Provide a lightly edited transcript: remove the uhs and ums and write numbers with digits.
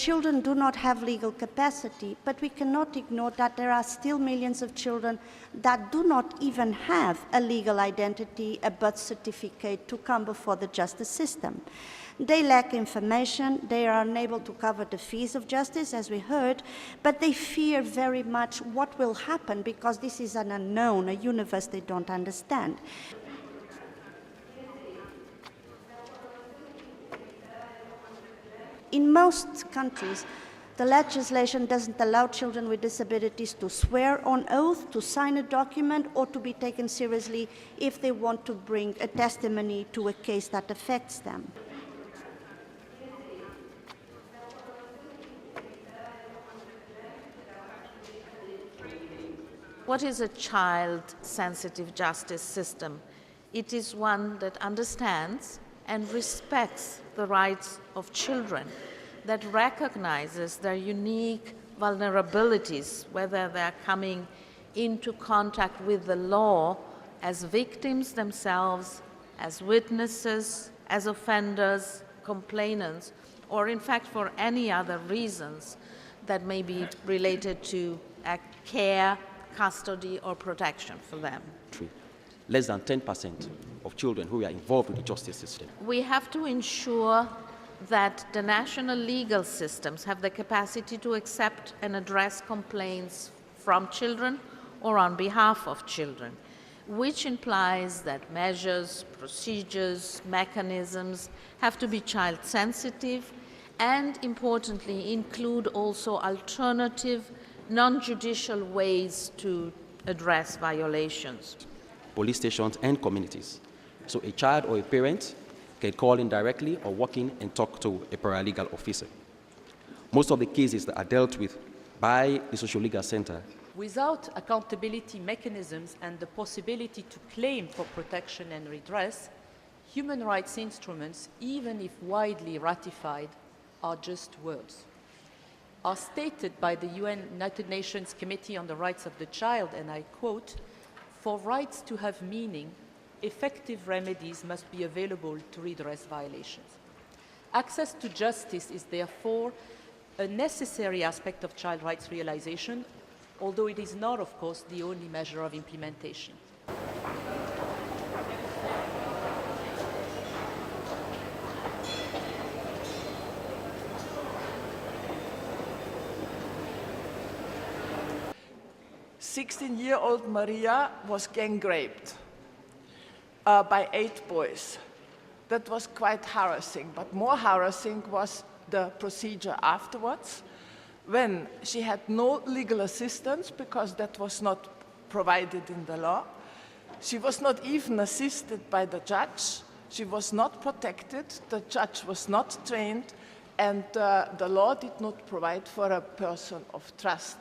children do not have legal capacity, but we cannot ignore that there are still millions of children that do not even have a legal identity, a birth certificate to come before the justice system. They lack information, they are unable to cover the fees of justice, as we heard, but they fear very much what will happen because this is an unknown, a universe they don't understand. In most countries, the legislation doesn't allow children with disabilities to swear on oath, to sign a document, or to be taken seriously if they want to bring a testimony to a case that affects them. What is a child-sensitive justice system? It is one that understands and respects the rights of children, that recognizes their unique vulnerabilities, whether they're coming into contact with the law as victims themselves, as witnesses, as offenders, complainants, or in fact for any other reasons that may be related to care, custody, or protection for them. Less than 10% of children who are involved in the justice system. We have to ensure that the national legal systems have the capacity to accept and address complaints from children or on behalf of children, which implies that measures, procedures, mechanisms have to be child-sensitive and, importantly, include also alternative, non-judicial ways to address violations. Police stations and communities. So a child or a parent can call in directly or walk in and talk to a paralegal officer. Most of the cases that are dealt with by the Social Legal Center. Without accountability mechanisms and the possibility to claim for protection and redress, human rights instruments, even if widely ratified, are just words. As stated by the United Nations Committee on the Rights of the Child, and I quote, "For rights to have meaning, effective remedies must be available to redress violations." Access to justice is therefore a necessary aspect of child rights realization, although it is not, of course, the only measure of implementation. "16-year-old Maria was gang raped by 8 boys. That was quite harassing, but more harassing was the procedure afterwards, when she had no legal assistance because that was not provided in the law. She was not even assisted by the judge. She was not protected. The judge was not trained, and the law did not provide for a person of trust.